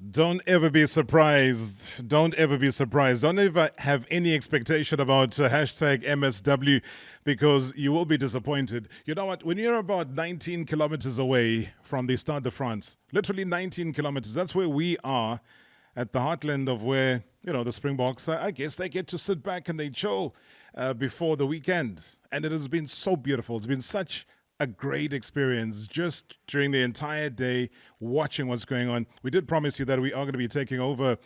Don't ever be surprised. Don't ever be surprised. Don't ever have any expectation about hashtag MSW because you will be disappointed. You know what? When you're about 19 kilometers away from the Stade de France, literally 19 kilometers, that's where we are at the heartland of where, the Springboks, I guess they get to sit back and they chill before the weekend. And it has been so beautiful. It's been such a great experience just during the entire day watching what's going on. We did promise you that we are going to be taking over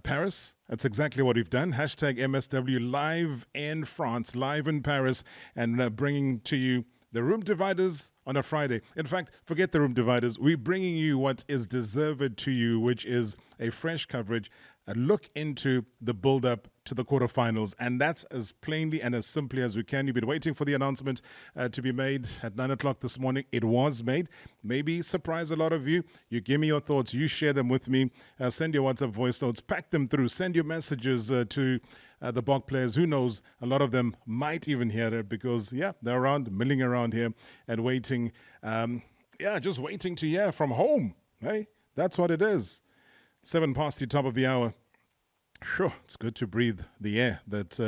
Paris. That's exactly what we've done. Hashtag MSW live in France, live in Paris, and bringing to you the room dividers on a Friday. In fact, forget the room dividers. We're bringing you what is deserved to you, which is a fresh coverage, a look into the build-up to the quarterfinals. And that's as plainly and as simply as we can. You've been waiting for the announcement to be made at 9 o'clock this morning. It was made. Maybe surprise a lot of you. You give me your thoughts. You share them with me. Send your WhatsApp voice notes. Pack them through. Send your messages to the Bok players. Who knows? A lot of them might even hear it because, they're around, milling around here and waiting. Just waiting to hear from home. Hey, that's what it is. 7 past the top of the hour. Sure, it's good to breathe the air that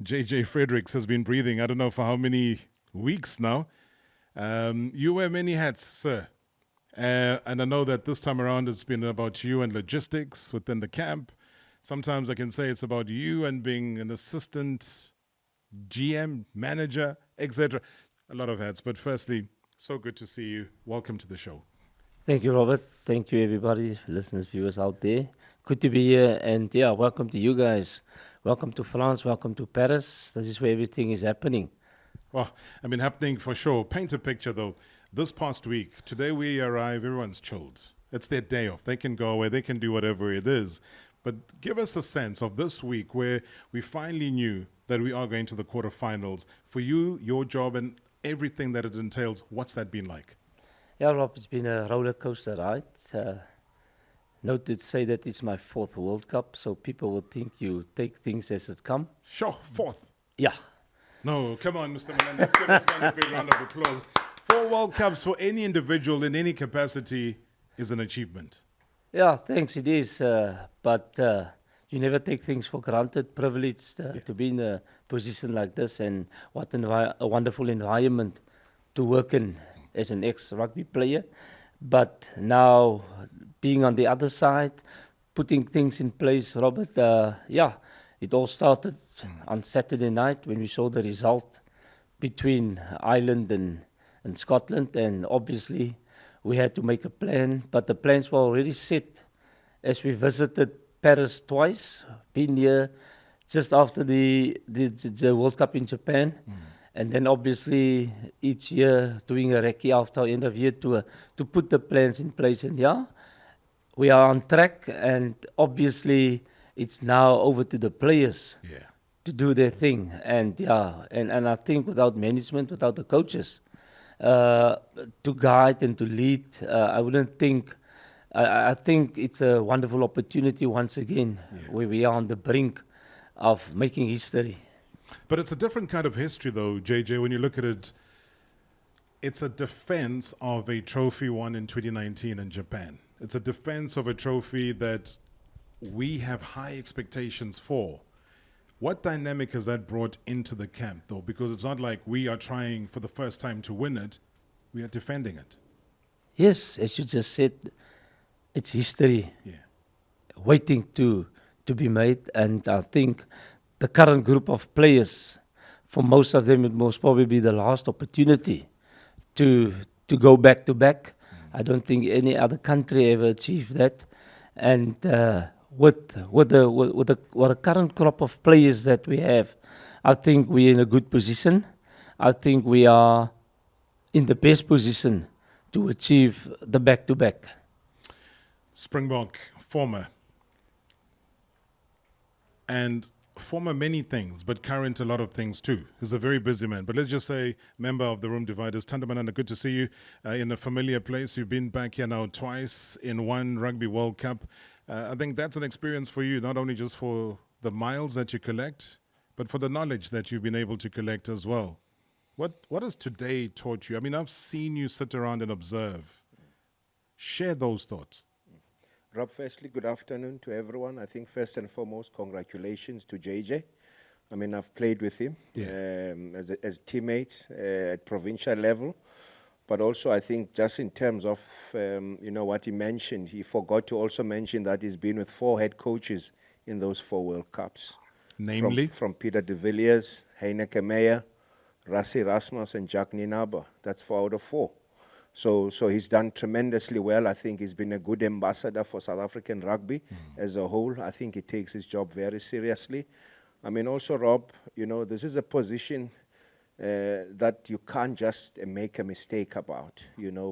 JJ Fredericks has been breathing. I don't know for how many weeks now. You wear many hats, sir. And I know that this time around it's been about you and logistics within the camp. Sometimes I can say it's about you and being an assistant GM, manager, etc. A lot of hats. But firstly, so good to see you. Welcome to the show. Thank you, Robert. Thank you, everybody, listeners, viewers out there. Good to be here, and welcome to you guys. Welcome to France. Welcome to Paris. This is where everything is happening. Well, happening for sure. Paint a picture, though. This past week, today we arrive, everyone's chilled. It's their day off. They can go away. They can do whatever it is. But give us a sense of this week where we finally knew that we are going to the quarterfinals. For you, your job, and everything that it entails, what's that been like? Yeah, Rob, it's been a roller coaster ride. Note to say that it's my 4th World Cup, so people will think you take things as it come. Sure, 4th. Yeah. No, come on, Mr. Manana. Let's give this man a big round of applause. 4 World Cups for any individual in any capacity is an achievement. Yeah, thanks, it is. But you never take things for granted. Privileged to be in a position like this, and what a wonderful environment to work in as an ex-rugby player. But now, being on the other side, putting things in place, Robert, it all started on Saturday night when we saw the result between Ireland and Scotland, and obviously we had to make a plan, but the plans were already set as we visited Paris twice, been here just after the World Cup in Japan. And then obviously each year doing a recce after end of year to put the plans in place. And we are on track, and obviously it's now over to the players to do their thing. And and I think without management, without the coaches to guide and to lead, I wouldn't think. I think it's a wonderful opportunity once again where we are on the brink of making history. But it's a different kind of history, though, JJ. When you look at it, it's a defense of a trophy won in 2019 in Japan. It's a defense of a trophy that we have high expectations for. What dynamic has that brought into the camp, though? Because it's not like we are trying for the first time to win it. We are defending it. Yes, as you just said, it's history Yeah. waiting to be made. And I think the current group of players, for most of them, it most probably be the last opportunity to go back to back. I don't think any other country ever achieved that. And with the current crop of players that we have, I think we're in a good position. I think we are in the best position to achieve the back-to-back. Springbok, former. And former many things, but current a lot of things too. He's a very busy man. But let's just say, member of the Room Dividers, Thando, Manana, good to see you in a familiar place. You've been back here now twice in one Rugby World Cup. I think that's an experience for you, not only just for the miles that you collect, but for the knowledge that you've been able to collect as well. What has today taught you? I've seen you sit around and observe. Share those thoughts. Rob, firstly, good afternoon to everyone. I think first and foremost, congratulations to JJ. I mean, I've played with him as teammates at provincial level. But also, I think just in terms of, what he mentioned, he forgot to also mention that he's been with 4 head coaches in those 4 World Cups. Namely? From Peter de Villiers, Heineke Meyer, Rassie Rasmus, and Jack Ninaba. That's 4 out of 4. So he's done tremendously well. I think he's been a good ambassador for South African rugby as a whole. I think he takes his job very seriously. I mean, also, Rob, this is a position that you can't just make a mistake about,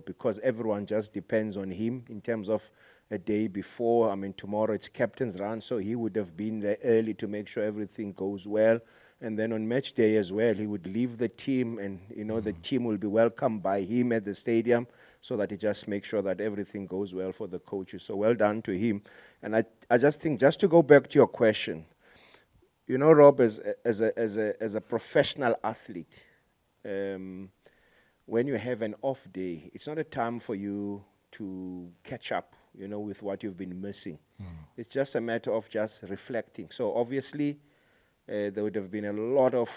because everyone just depends on him in terms of a day before. I mean, tomorrow it's captain's run, so he would have been there early to make sure everything goes well. And then on match day as well, he would leave the team and, the team will be welcomed by him at the stadium so that he just makes sure that everything goes well for the coaches. So well done to him. And I just think, just to go back to your question, Rob, as a professional athlete, when you have an off day, it's not a time for you to catch up, with what you've been missing. It's just a matter of just reflecting. So obviously, there would have been a lot of,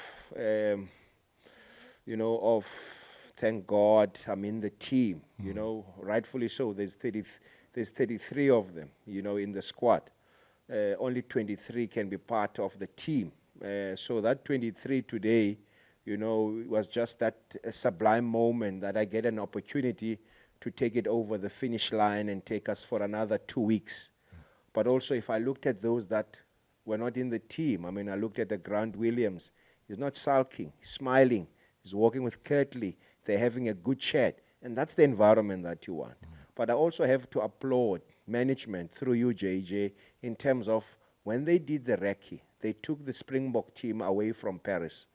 thank God, the team, rightfully so. There's 33 of them, in the squad. Only 23 can be part of the team. So that 23 today, was just that sublime moment that I get an opportunity to take it over the finish line and take us for another 2 weeks. But also, if I looked at those that were not in the team, I looked at the Grant Williams. He's not sulking, he's smiling, he's walking with Kirtley, they're having a good chat. And that's the environment that you want. But I also have to applaud management through you, JJ, in terms of when they did the recce, they took the Springbok team away from Paris.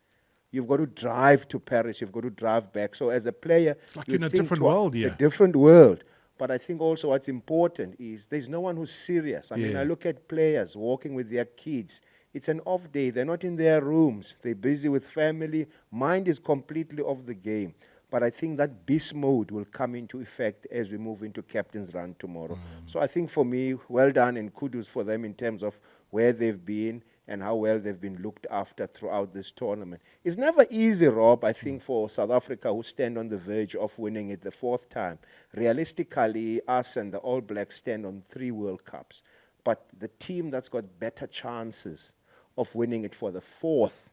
You've got to drive to Paris, you've got to drive back. So as a player, It's like you're in a different world, It's a different world. But I think also what's important is there's no one who's serious. I mean, I look at players walking with their kids. It's an off day. They're not in their rooms. They're busy with family. Mind is completely off the game. But I think that beast mode will come into effect as we move into captain's run tomorrow. So I think for me, well done and kudos for them in terms of where they've been and how well they've been looked after throughout this tournament. It's never easy, Rob, I think, for South Africa, who stand on the verge of winning it the 4th time. Realistically, us and the All Blacks stand on 3 World Cups. But the team that's got better chances of winning it for the 4th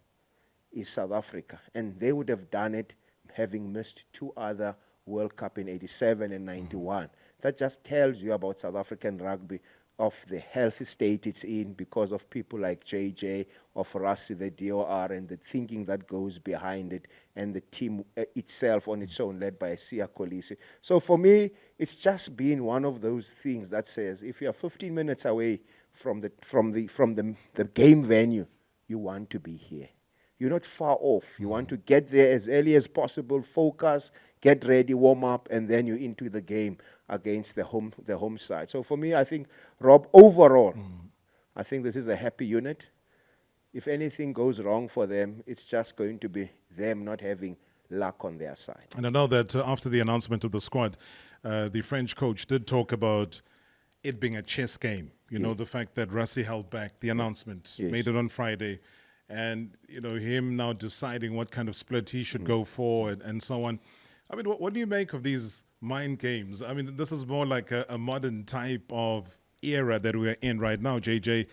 is South Africa. And they would have done it having missed 2 other World Cup in 87 and 91. That just tells you about South African rugby, of the healthy state it's in because of people like JJ, of Rassie, the DOR, and the thinking that goes behind it, and the team itself on its own, led by Sia Kolisi. So for me, it's just been one of those things that says, if you're 15 minutes away from the game venue, you want to be here. You're not far off. You want to get there as early as possible, focus, get ready, warm up, and then you're into the game against the home side. So for me, I think, Rob, overall, I think this is a happy unit. If anything goes wrong for them, it's just going to be them not having luck on their side. And I know that after the announcement of the squad, the French coach did talk about it being a chess game. You know, the fact that Rassie held back the announcement, made it on Friday. And, him now deciding what kind of split he should go for and so on. I mean, what do you make of these mind games? I mean, this is more like a modern type of era that we're in right now, JJ.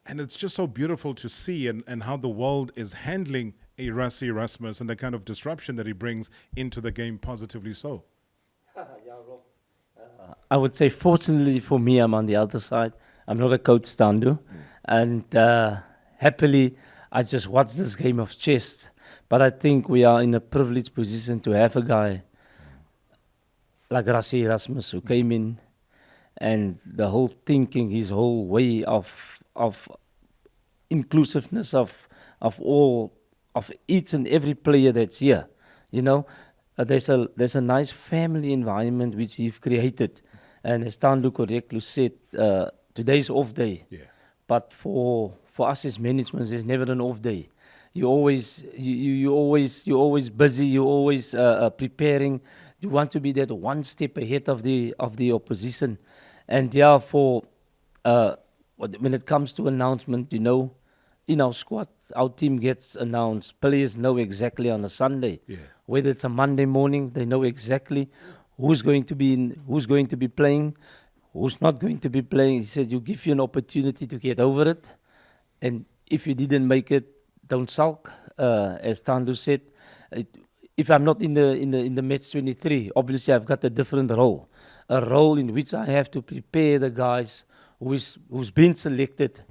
And it's just so beautiful to see and how the world is handling a Rassie Rasmus and the kind of disruption that he brings into the game, positively so. I would say, fortunately for me, I'm on the other side. I'm not a coach, Thando. And happily, I just watched this game of chess. But I think we are in a privileged position to have a guy like Rassie Rasmus who came in, and the whole thinking, his whole way of inclusiveness of each and every player that's here. There's a nice family environment which we've created. And as Thando correctly said, today's off day. Yeah. But for us as management, there's never an off day. You always busy. You're always preparing. You want to be that one step ahead of the opposition. And for when it comes to announcement, in our squad, our team gets announced. Players know exactly on a Sunday. Yeah. Whether it's a Monday morning, they know exactly who's going to be who's going to be playing, who's not going to be playing. He said, you give you an opportunity to get over it. And if you didn't make it, don't sulk. As Thando said, it, if I'm not in the match 23, obviously I've got a different role, a role in which I have to prepare the guys who's been selected.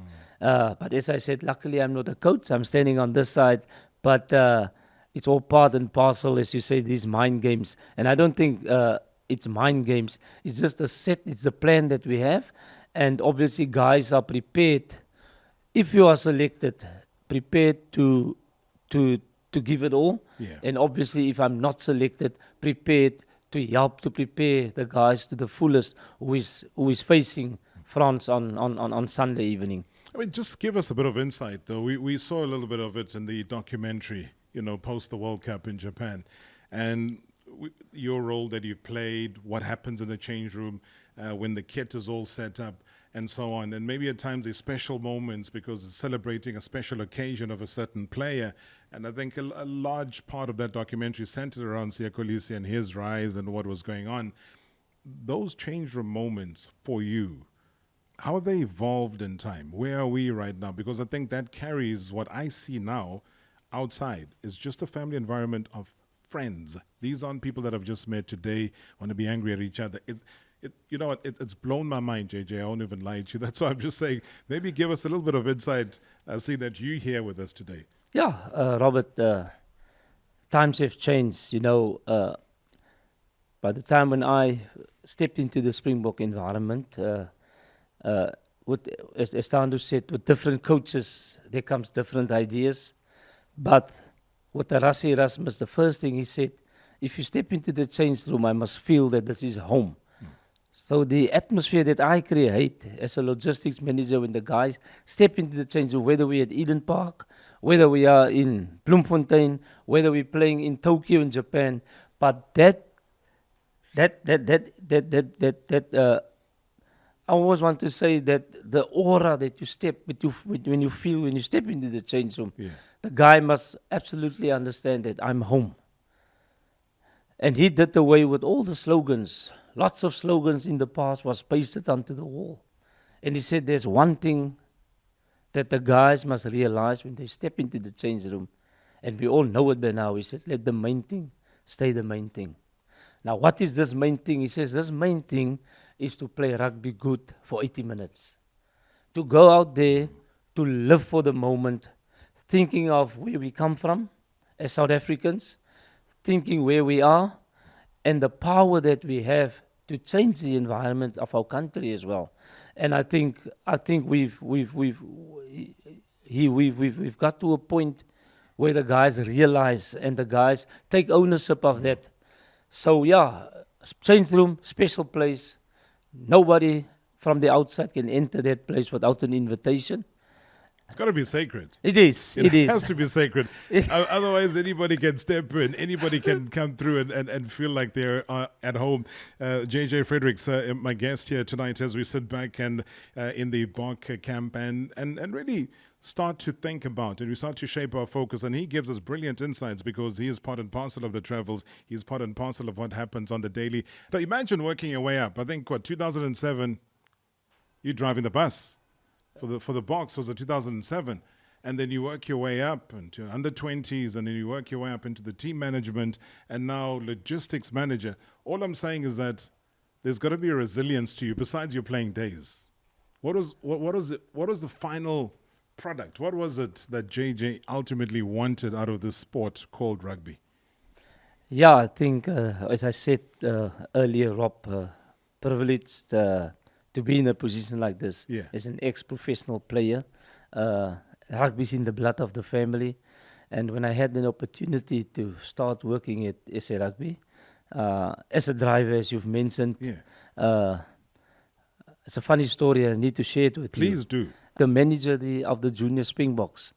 But as I said, luckily I'm not a coach. I'm standing on this side, but it's all part and parcel, as you say, these mind games. And I don't think it's mind games. It's just a set. It's a plan that we have, and obviously guys are prepared. If you are selected, prepared to give it all. Yeah. And obviously, if I'm not selected, prepared to help to prepare the guys to the fullest who is facing France on Sunday evening. I mean, just give us a bit of insight, though. We saw a little bit of it in the documentary, post the World Cup in Japan. And your role that you've played, what happens in the change room when the kit is all set up, and so on. And maybe at times there's special moments because it's celebrating a special occasion of a certain player. And I think a large part of that documentary centered around Kolisi and his rise and what was going on. Those change room moments for you, how have they evolved in time? Where are we right now? Because I think that carries what I see now outside is just a family environment of friends. These aren't people that I've just met today, want to be angry at each other. You know what? It's blown my mind, JJ. I won't even lie to you. That's why I'm just saying, maybe give us a little bit of insight, seeing that you're here with us today. Yeah, Robert, times have changed. By the time when I stepped into the Springbok environment, as Thando said, with different coaches, there comes different ideas. But with Rassi Erasmus, the first thing he said, if you step into the change room, I must feel that this is home. So the atmosphere that I create as a logistics manager when the guys step into the change room, whether we're at Eden Park, whether we are in Bloemfontein, whether we're playing in Tokyo in Japan, but I always want to say that the aura that you when you step into the change room, the guy must absolutely understand that I'm home. And he did away with all the slogans. Lots of slogans in the past was pasted onto the wall. And he said there's one thing that the guys must realize when they step into the change room, and we all know it by now. He said, let the main thing stay the main thing. Now, what is this main thing? He says this main thing is to play rugby good for 80 minutes. To go out there, to live for the moment, thinking of where we come from as South Africans, thinking where we are, and the power that we have to change the environment of our country as well. And I think we've got to a point where the guys realize and the guys take ownership of that. So yeah, change room, special place. Nobody from the outside can enter that place without an invitation. It's got to be sacred. It is. It has to be sacred. Otherwise, anybody can step in. Anybody can come through and feel like they're at home. JJ Fredericks, my guest here tonight, as we sit back and in the Bok camp and really start to think about it. We start to shape our focus. And he gives us brilliant insights because he is part and parcel of the travels. He's part and parcel of what happens on the daily. But imagine working your way up. I think, 2007, you're driving the bus. For the box was 2007, and then you work your way up into under 20s, and then you work your way up into the team management, and now logistics manager. All I'm saying is that there's got to be a resilience to you besides your playing days. What was the final product? What was it that JJ ultimately wanted out of this sport called rugby? Yeah, I think as I said earlier, Rob, privileged. To be in a position like this as an ex-professional player. Rugby's in the blood of the family. And when I had an opportunity to start working at SA Rugby, as a driver, as you've mentioned, it's a funny story. I need to share it with you. Please do. The manager of the junior Springboks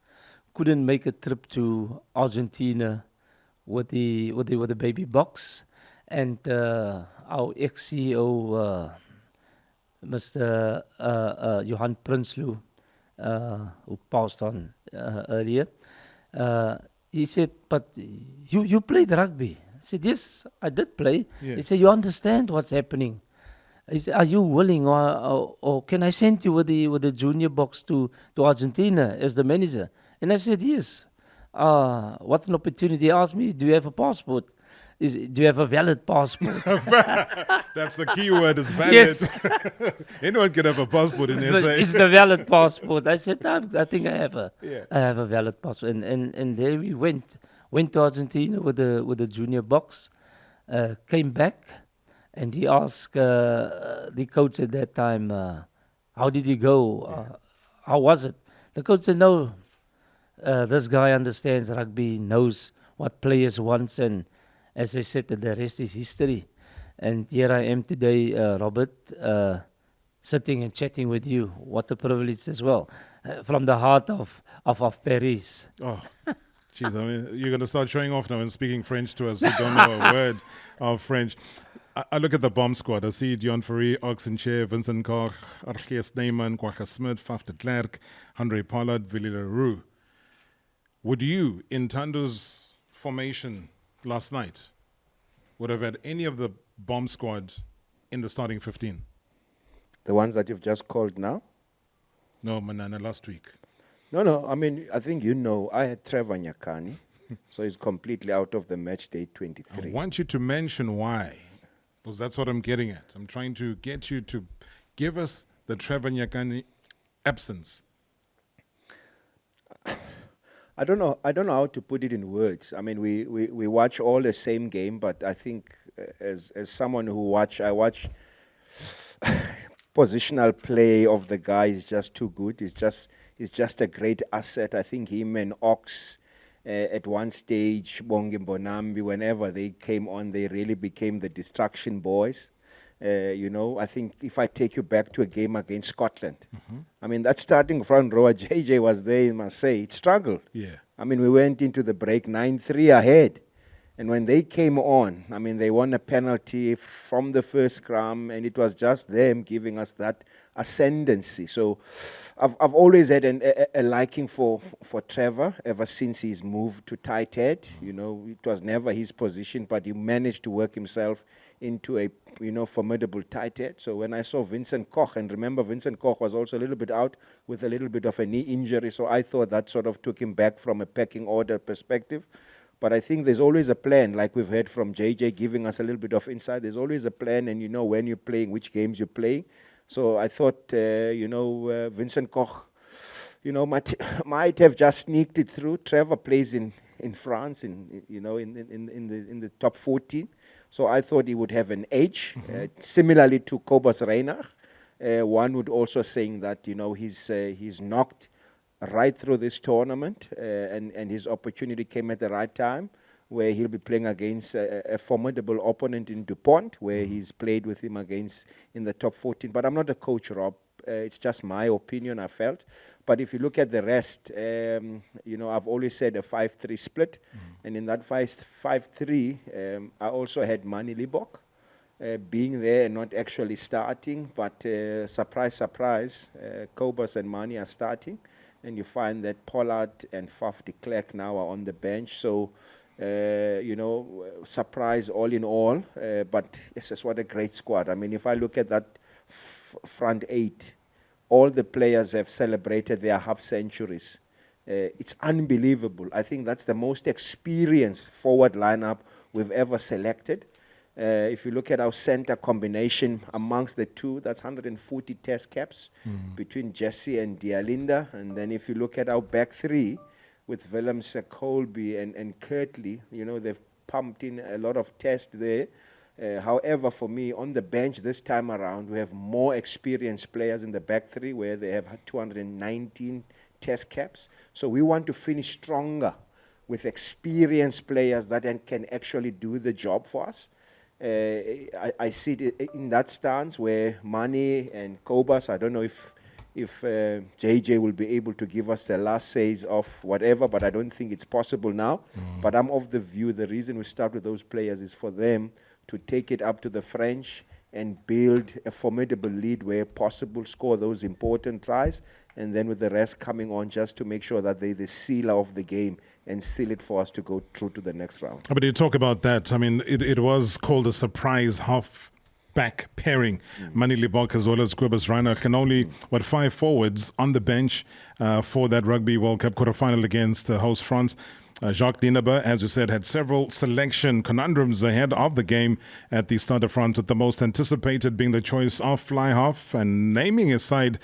couldn't make a trip to Argentina with the baby box. And our ex-CEO... Mr. Johan Prinsloo, who passed on earlier. He said, but you played rugby. I said, yes, I did play. Yeah. He said, you understand what's happening. He said, are you willing or can I send you with the junior box to Argentina as the manager? And I said, yes. What an opportunity. He asked me, do you have a passport? Do you have a valid passport? That's the key word, is valid. Yes. Anyone can have a passport in It's SA. the valid passport. I said, no, I think I have Yeah. I have a valid passport. And there we went to Argentina with the junior box, came back, and he asked the coach at that time, how did he go? How was it? The coach said, no, this guy understands rugby, knows what players want, and as I said, the rest is history. And here I am today, Robert, sitting and chatting with you. What a privilege as well, from the heart of Paris. Oh, jeez, I mean, you're going to start showing off now and speaking French to us who don't know a word of French. I look at the bomb squad. I see Dion Fourie, Oxenchair, Vincent Koch, Argees Neyman, Kwagga Smith, Faf de Klerk, Andre Pollard, Willie Leroux. Would you, in Thando's formation last night, would have had any of the bomb squad in the starting 15? The ones that you've just called now? No, Manana, last week. No. I mean, I think you know, I had Trevor Nyakani, so he's completely out of the match day I 23. want you to mention why, because that's what I'm getting at. I'm trying to get you to give us the Trevor Nyakani absence. I don't know how to put it in words. I mean, we watch all the same game, but I think as someone who I watch positional play of the guy is just too good. He's just a great asset. I think him and Ox at one stage, Bongi Bonambi, whenever they came on, they really became the distraction boys. I think if I take you back to a game against Scotland, I mean, that starting front row, JJ was there in Marseille. It struggled. Yeah. I mean, we went into the break 9-3 ahead. And when they came on, I mean, they won a penalty from the first scrum, and it was just them giving us that ascendancy. So I've always had a liking for Trevor ever since he's moved to tight head. It was never his position, but he managed to work himself into a formidable tight head. So when I saw Vincent Koch, and remember Vincent Koch was also a little bit out with a little bit of a knee injury, so I thought that sort of took him back from a pecking order perspective. But I think there's always a plan, like we've heard from JJ giving us a little bit of insight. There's always a plan, and you know when you're playing, which games you're playing. So I thought, Vincent Koch, might have just sneaked it through. Trevor plays in France, in the top 14. So I thought he would have an edge, similarly to Kobus Reinach. One would also saying that he's knocked right through this tournament, and his opportunity came at the right time, where he'll be playing against a formidable opponent in DuPont, where he's played with him against in the top 14. But I'm not a coach, Rob. It's just my opinion, I felt. But if you look at the rest, I've always said a 5-3 split. And in that 5-3, I also had Mani Libok being there and not actually starting. But surprise, surprise, Kobus and Mani are starting. And you find that Pollard and Faf de Klerk now are on the bench. So, surprise all in all. But this is what a great squad. I mean, if I look at that front eight, all the players have celebrated their half centuries. It's unbelievable. I think that's the most experienced forward lineup we've ever selected. If you look at our center combination amongst the two, that's 140 test caps between Jesse and Dialinda. And then if you look at our back three with Willems, Colby and Kirtley, they've pumped in a lot of tests there. However, for me, on the bench this time around, we have more experienced players in the back three where they have 219 test caps. So we want to finish stronger with experienced players that can actually do the job for us. I see it in that stance where Mani and Kobus, I don't know if JJ will be able to give us the last says of whatever, but I don't think it's possible now. But I'm of the view the reason we start with those players is for them to take it up to the French and build a formidable lead where possible, score those important tries, and then with the rest coming on just to make sure that they're the sealer of the game and seal it for us to go through to the next round. But you talk about that. I mean, it was called a surprise half-back pairing. Mani Libok as well as Cobus Reinach, and only, 5 forwards on the bench for that Rugby World Cup quarterfinal against host France. Jacques Dinaba, as you said, had several selection conundrums ahead of the game at the Stade de France, with the most anticipated being the choice of fly half, and naming his side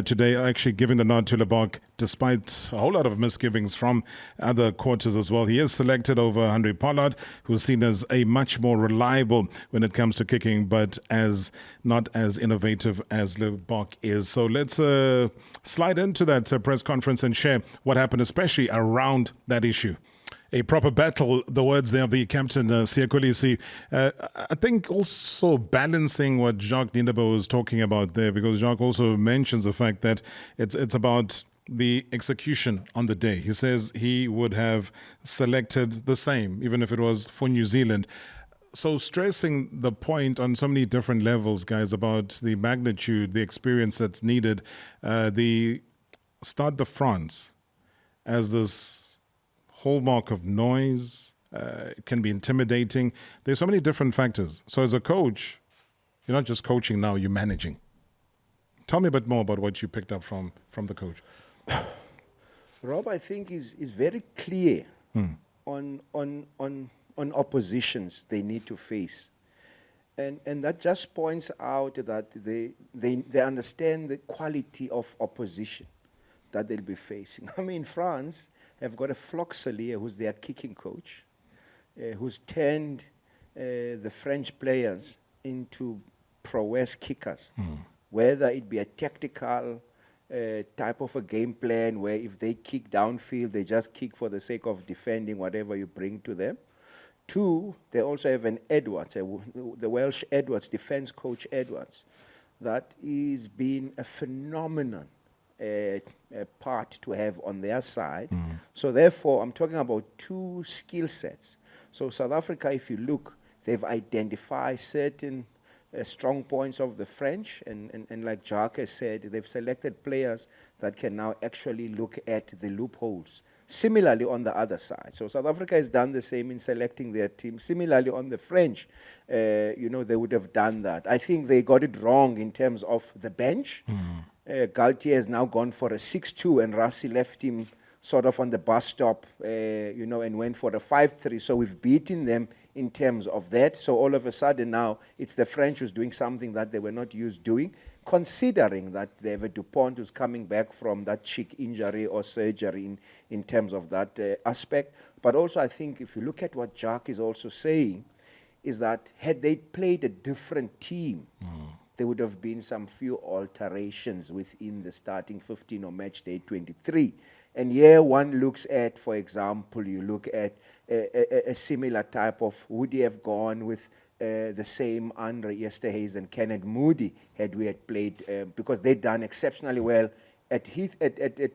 today, actually giving the nod to Lebok, despite a whole lot of misgivings from other quarters as well. He is selected over Henry Pollard, who's seen as a much more reliable when it comes to kicking, but as not as innovative as Lebok is. So let's slide into that press conference and share what happened, especially around that issue. A proper battle, the words there of the captain, Kolisi. I think also balancing what Jacques Dinaba was talking about there, because Jacques also mentions the fact that it's about the execution on the day. He says he would have selected the same, even if it was for New Zealand. So stressing the point on so many different levels, guys, about the magnitude, the experience that's needed, the Stade de France as this hallmark of noise, it can be intimidating. There's so many different factors. So as a coach, you're not just coaching now, you're managing. Tell me a bit more about what you picked up from the coach. Rob, I think is very clear on oppositions they need to face. And that just points out that they understand the quality of opposition that they'll be facing. I mean, France have got a Floxelier, who's their kicking coach, who's turned the French players into prowess kickers, whether it be a tactical type of a game plan where if they kick downfield, they just kick for the sake of defending whatever you bring to them. 2, they also have an Edwards, the Welsh Edwards, defense coach Edwards, that is being a phenomenon part to have on their side. So therefore, I'm talking about 2 skill sets. So South Africa, if you look, they've identified certain strong points of the French, and like Jacques has said, they've selected players that can now actually look at the loopholes. Similarly on the other side. So South Africa has done the same in selecting their team. Similarly on the French, they would have done that. I think they got it wrong in terms of the bench. Galtier has now gone for a 6-2, and Rassi left him sort of on the bus stop, and went for a 5-3. So we've beaten them in terms of that. So all of a sudden now, it's the French who's doing something that they were not used doing, considering that they have a Dupont who's coming back from that cheek injury or surgery in terms of that aspect. But also I think if you look at what Jacques is also saying, is that had they played a different team, there would have been some few alterations within the starting 15 or match day 23. And here one looks at, for example, you look at a similar type of, would he have gone with the same Andre Esterhuis and Kenneth Moody had we had played, because they'd done exceptionally well at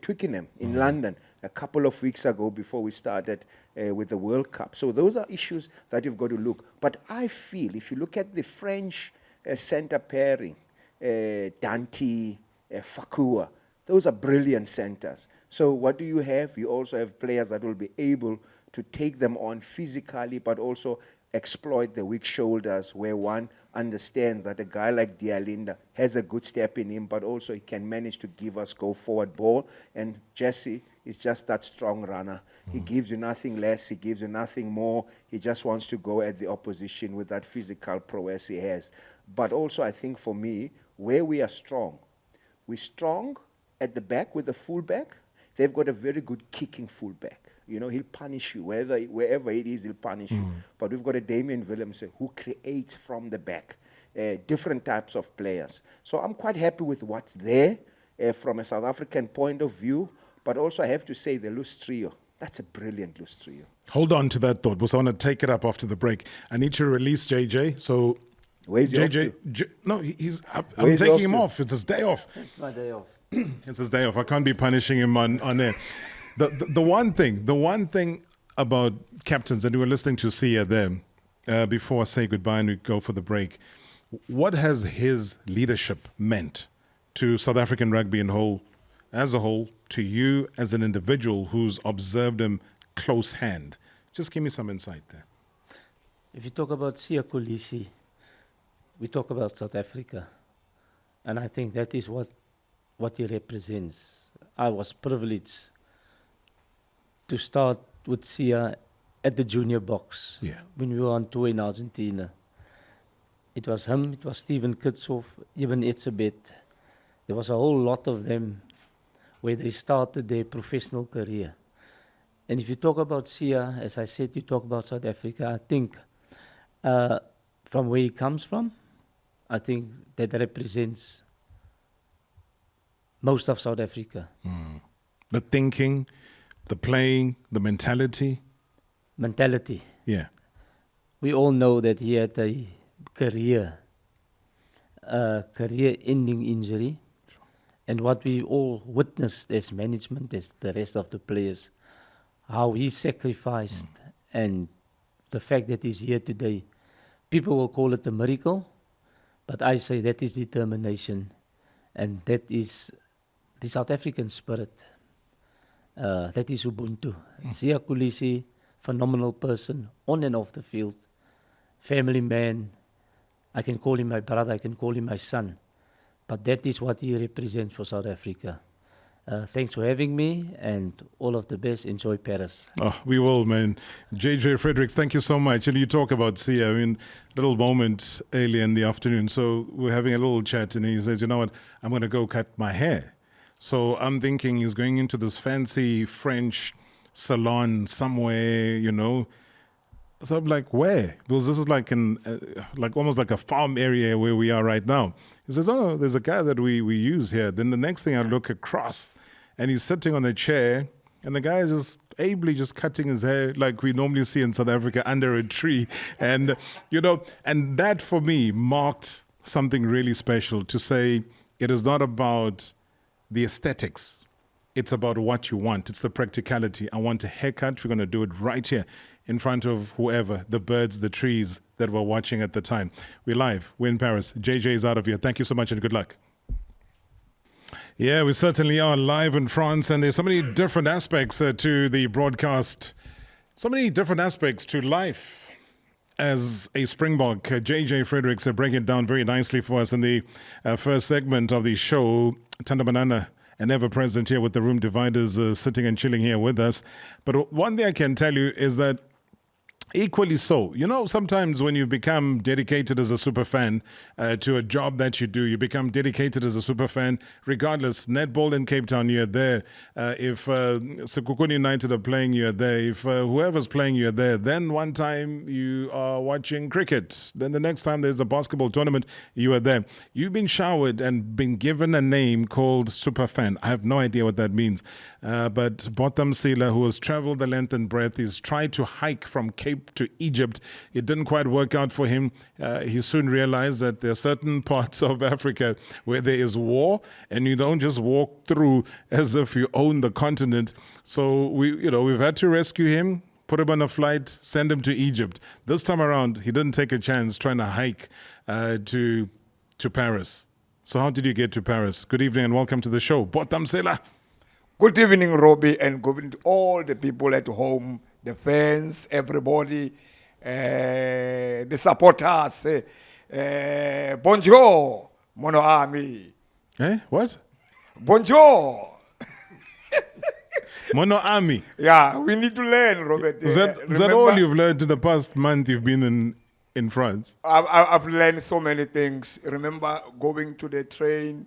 Twickenham in London a couple of weeks ago before we started with the World Cup. So those are issues that you've got to look. But I feel if you look at the French center pairing, Dante, Fakua, those are brilliant centers. So what do you have? You also have players that will be able to take them on physically, but also exploit the weak shoulders, where one understands that a guy like Dialinda has a good step in him, but also he can manage to give us go-forward ball. And Jesse is just that strong runner. He gives you nothing less, he gives you nothing more. He just wants to go at the opposition with that physical prowess he has. But also I think for me, where we are strong, we're strong at the back with the fullback. They've got a very good kicking fullback. He'll punish you. Wherever it is, he'll punish you. But we've got a Damian Willemse who creates from the back, different types of players. So I'm quite happy with what's there from a South African point of view. But also I have to say the loose trio, that's a brilliant loose trio. Hold on to that thought, because I want to take it up after the break. I need to release JJ. So where's JJ? I'm taking him off. It's his day off. It's my day off. It's his day off. I can't be punishing him on air. The one thing about captains, and we were listening to Sia there before I say goodbye and we go for the break, What has his leadership meant to South African rugby as a whole, to you as an individual who's observed him close hand? Just give me some insight there. If you talk about Sia Kolisi, we talk about South Africa. And I think that is what he represents. I was privileged to start with Sia at the junior box when we were on tour in Argentina. It was him, it was Steven Kitshoff, even Etzebeth. There was a whole lot of them where they started their professional career. And if you talk about Sia, as I said, you talk about South Africa, I think from where he comes from, I think that represents most of South Africa. The thinking, the playing, the mentality. Mentality. Yeah. We all know that he had a career-ending injury. And what we all witnessed as management, as the rest of the players, how he sacrificed and the fact that he's here today. People will call it a miracle, but I say that is determination, and that is the South African spirit. That is Ubuntu. Sia Kolisi, phenomenal person, on and off the field, family man. I can call him my brother, I can call him my son, but that is what he represents for South Africa. Thanks for having me, and all of the best. Enjoy Paris. Oh, we will, man. JJ Fredericks, thank you so much. And you talk about Sia, I mean, little moment early in the afternoon. So we're having a little chat, and he says, you know what, I'm going to go cut my hair. So I'm thinking he's going into this fancy French salon somewhere, you know. So I'm like, where? Because this is like like almost like a farm area where we are right now. He says, oh, there's a guy that we use here. Then the next thing I look across, and he's sitting on a chair, and the guy is just ably just cutting his hair like we normally see in South Africa under a tree. And, you know, and that for me marked something really special, to say it is not about the aesthetics. It's about what you want. It's the practicality. I want a haircut. We're going to do it right here in front of whoever, the birds, the trees that were watching at the time. We're live. We're in Paris. JJ is out of here. Thank you so much and good luck. Yeah, we certainly are live in France, and there's so many different aspects to the broadcast, so many different aspects to life as a Springbok. JJ Fredericks breaking it down very nicely for us in the first segment of the show. Thando Manana, and ever present here with the room dividers, sitting and chilling here with us. But one thing I can tell you is that equally so, you know, sometimes when you become dedicated as a super fan to a job that you do, you become dedicated as a super fan, regardless. Netball in Cape Town, you're there. If Sekhukhune United are playing, you're there. If whoever's playing, you're there. Then one time you are watching cricket. Then the next time there's a basketball tournament, you are there. You've been showered and been given a name called super fan. I have no idea what that means. But Botham Sila, who has traveled the length and breadth, he's tried to hike from Cape to Egypt. It didn't quite work out for him. He soon realized that there are certain parts of Africa where there is war, and you don't just walk through as if you own the continent. So we've had to rescue him, put him on a flight, send him to Egypt. This time around, he didn't take a chance trying to hike to Paris. So how did you get to Paris? Good evening and welcome to the show. Botham Sila. Good evening, Robbie, and good evening to all the people at home, the fans, everybody, the supporters. Bonjour, Mono Army. What? Bonjour. Mono Army. Yeah, we need to learn, Robert. Is that all you've learned in the past month you've been in France? I've learned so many things. Remember going to the train,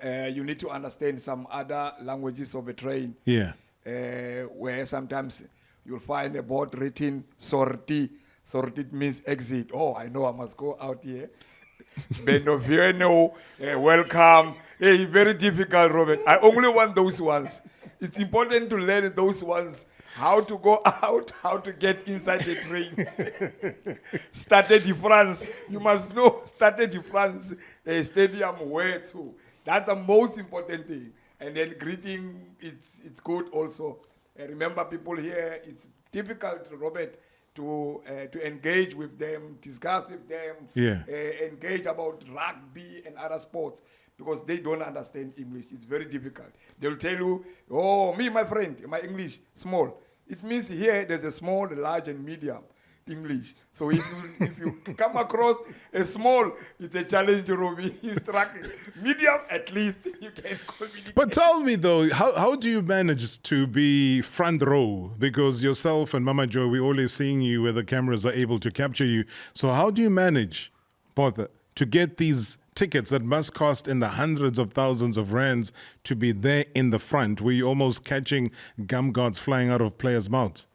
you need to understand some other languages of a train. Yeah. Where sometimes you'll find a board written sortie. Sortie means exit. Oh, I know I must go out here. Benvenuto, welcome. Hey, very difficult, Robert. I only want those ones. It's important to learn those ones. How to go out, how to get inside the train. Stade de France. You must know Stade de France, a stadium where to. That's the most important thing. And then greeting, it's good also. Remember, people here, it's difficult, Robert. to engage with them, discuss with them, Yeah. engage about rugby and other sports, because they don't understand English. It's very difficult. They'll tell you, oh, me, my friend, my English, small. It means here there's a small, large, and medium English. So if you come across a small, it's a challenge, Robbie. He's struggling. Medium, at least you can communicate. But tell me though, how do you manage to be front row? Because yourself and Mama Joe, we're always seeing you where the cameras are able to capture you. So how do you manage, Porter, to get these tickets that must cost in the hundreds of thousands of rands to be there in the front, where you're almost catching gum guards flying out of players' mouths?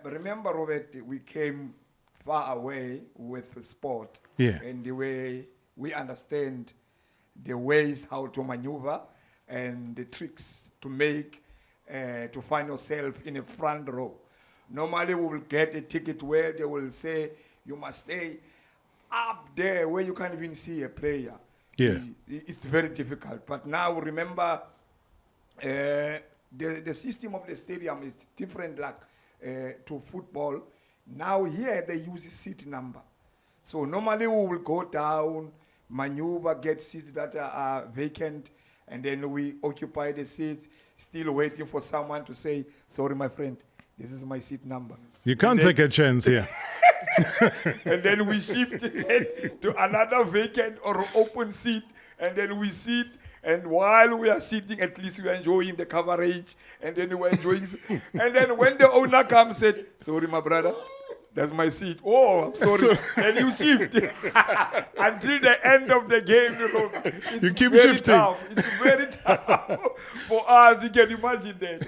Remember, Robert, we came far away with the sport. Yeah. And the way we understand the ways how to maneuver and the tricks to make to find yourself in a front row. Normally, we will get a ticket where they will say you must stay up there where you can't even see a player. Yeah. It's very difficult. But now, remember, the system of the stadium is different like to football. Now here they use a seat number. So normally we will go down, maneuver, get seats that are vacant, and then we occupy the seats, still waiting for someone to say, sorry, my friend, this is my seat number. You can't take a chance here. And then we shift it to another vacant or open seat, and then we sit. And while we are sitting, at least we are enjoying the coverage, and then we're enjoying. And then when the owner comes, said, "Sorry, my brother, that's my seat." Oh, I'm sorry. And you shift until the end of the game. It's You keep very shifting. Tough. It's very tough for us. You can imagine that.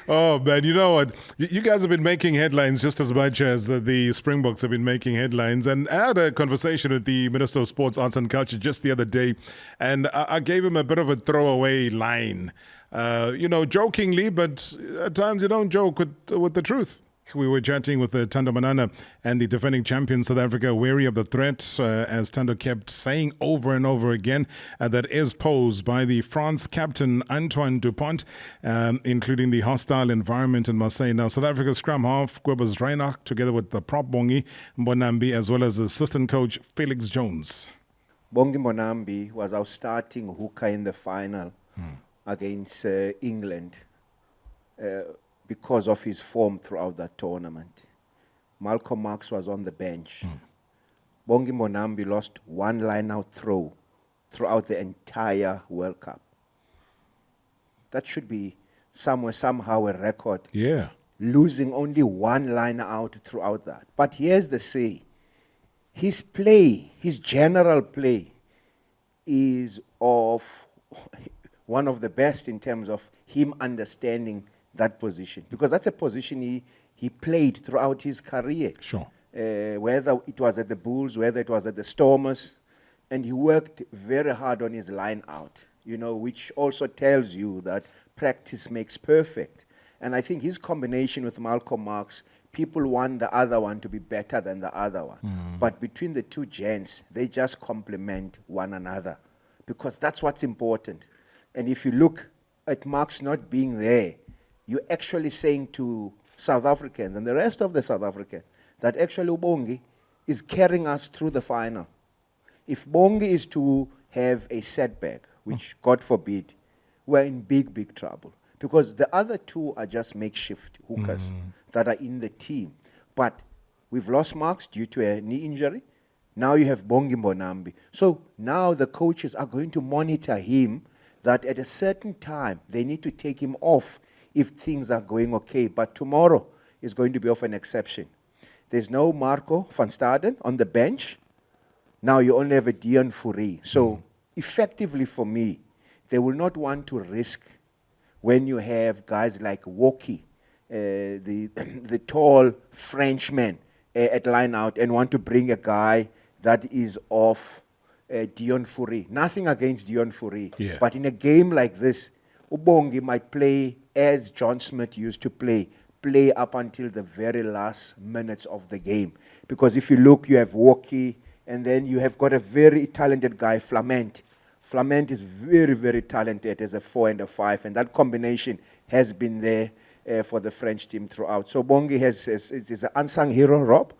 Oh, man, you know what? You guys have been making headlines just as much as the Springboks have been making headlines. And I had a conversation with the Minister of Sports, Arts and Culture just the other day, and I gave him a bit of a throwaway line. Jokingly, but at times you don't joke with the truth. We were chatting with Thando Manana and the defending champion South Africa, wary of the threat, as Thando kept saying over and over again, that is posed by the France captain Antoine Dupont, including the hostile environment in Marseille. Now, South Africa's scrum half, Kobus Reinach, together with the prop Bongi Mbonambi, as well as assistant coach Felix Jones. Bongi Mbonambi was our starting hooker in the final against England. Because of his form throughout that tournament. Malcolm Marx was on the bench. Bongi Mbonambi lost one line-out throw throughout the entire World Cup. That should be somehow a record. Yeah. Losing only one line-out throughout that. But here's the say. His play, his general play, is of one of the best in terms of him understanding that position, because that's a position he played throughout his career. Sure. Whether it was at the Bulls, whether it was at the Stormers, and he worked very hard on his line out, which also tells you that practice makes perfect. And I think his combination with Malcolm Marx, people want the other one to be better than the other one. But between the two gents, they just complement one another, because that's what's important. And if you look at Marx not being there, you're actually saying to South Africans and the rest of the South Africans that actually Bongi is carrying us through the final. If Bongi is to have a setback, which God forbid, we're in big, big trouble. Because the other two are just makeshift hookers that are in the team. But we've lost Marx due to a knee injury. Now you have Bongi Mbonambi. So now the coaches are going to monitor him, that at a certain time they need to take him off if things are going okay. But tomorrow is going to be of an exception. There's no Marco van Staden on the bench. Now you only have a Dion Fourie. So effectively for me, they will not want to risk when you have guys like Woki, the tall Frenchman at line out, and want to bring a guy that is off Dion Fourie. Nothing against Dion Fourie. Yeah. But in a game like this, Ubongi might play as John Smith used to play up until the very last minutes of the game. Because if you look, you have Woki, and then you have got a very talented guy, Flamant. Flamant is very, very talented as a 4 and a 5, and that combination has been there. for the French team throughout. So Bongi is an unsung hero, Rob,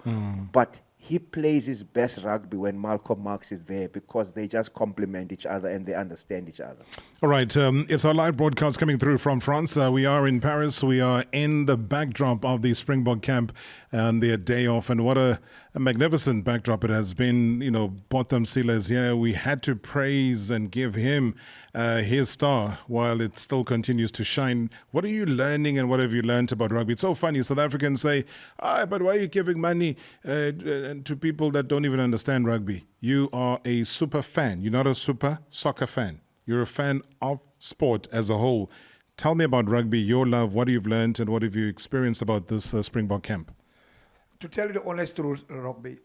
but he plays his best rugby when Malcolm Marx is there because they just complement each other and they understand each other. All right, it's our live broadcast coming through from France. We are in Paris. We are in the backdrop of the Springbok camp and their day off. And what a magnificent backdrop it has been. You know, Botham Silas here. We had to praise and give him his star while it still continues to shine. What are you learning and what have you learned about rugby? It's so funny. South Africans say, but why are you giving money to people that don't even understand rugby? You are a super fan. You're not a super soccer fan. You're a fan of sport as a whole. Tell me about rugby, your love, what you've learned, and what have you experienced about this Springbok camp? To tell you the honest truth, Robbie,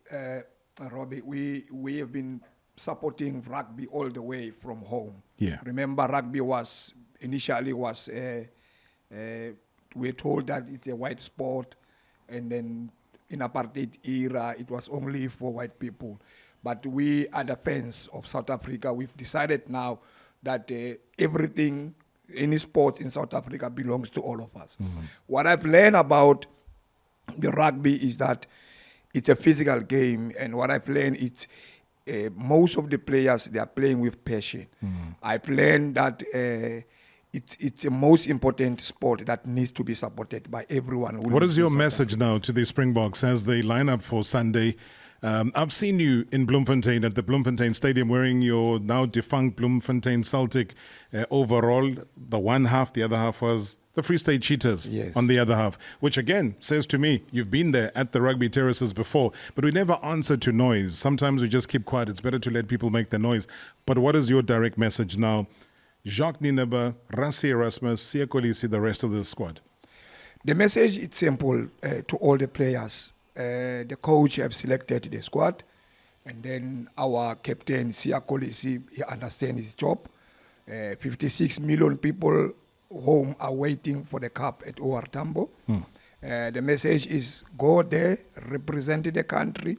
we have been supporting rugby all the way from home. Yeah. Remember, rugby was initially we were told that it's a white sport, and then in apartheid era, it was only for white people. But we are the fans of South Africa. We've decided now that everything, any sport in South Africa belongs to all of us. Mm-hmm. What I've learned about the rugby is that it's a physical game, and what I've learned is most of the players, they are playing with passion. Mm-hmm. I've learned that it's the most important sport that needs to be supported by everyone. What is your message now to the Springboks as they line up for Sunday? I've seen you in Bloemfontein at the Bloemfontein Stadium wearing your now defunct Bloemfontein Celtic overall. The one half, the other half was the Free State Cheetahs on the other half, which again says to me, you've been there at the rugby terraces before, but we never answer to noise. Sometimes we just keep quiet. It's better to let people make the noise. But what is your direct message now? Jacques Nineba, Rassie Erasmus, Siya Kolisi, the rest of the squad. The message is simple to all the players. The coach have selected the squad, and then our captain Siya Kolisi, he understands his job. 56 million people home are waiting for the cup at OR Tambo. The message is go there, represent the country,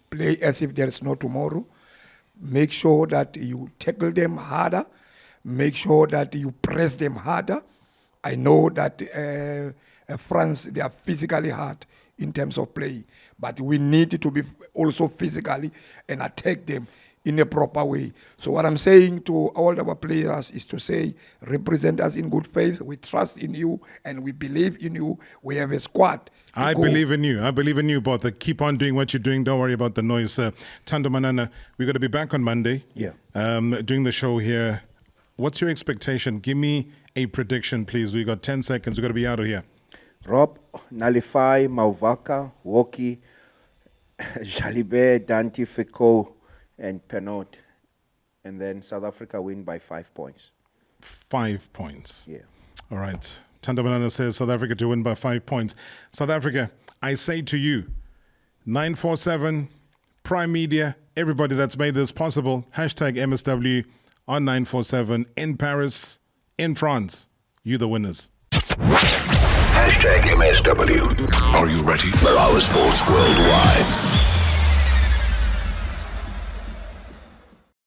play as if there is no tomorrow. Make sure that you tackle them harder. Make sure that you press them harder. I know that France, they are physically hard in terms of play, but we need to be also physically and attack them in a proper way. So what I'm saying to all our players is to say, represent us in good faith. We trust in you and we believe in you. We have a squad. I believe in you. I believe in you, Botha. Keep on doing what you're doing. Don't worry about the noise. Thando Manana, we're going to be back on Monday. Yeah. Doing the show here. What's your expectation? Give me a prediction, please. We got 10 seconds. We've got to be out of here. Rob, Nalifai, Mauvaka, Woki, Jalibe, Dante, Feko, and Penot. And then South Africa win by 5 points. 5 points. Yeah. All right. Thando Manana says South Africa to win by 5 points. South Africa, I say to you, 947, Prime Media, everybody that's made this possible, hashtag MSW on 947 in Paris, in France. You the winners. Hashtag MSW. Are you ready? Marawa Sports Worldwide.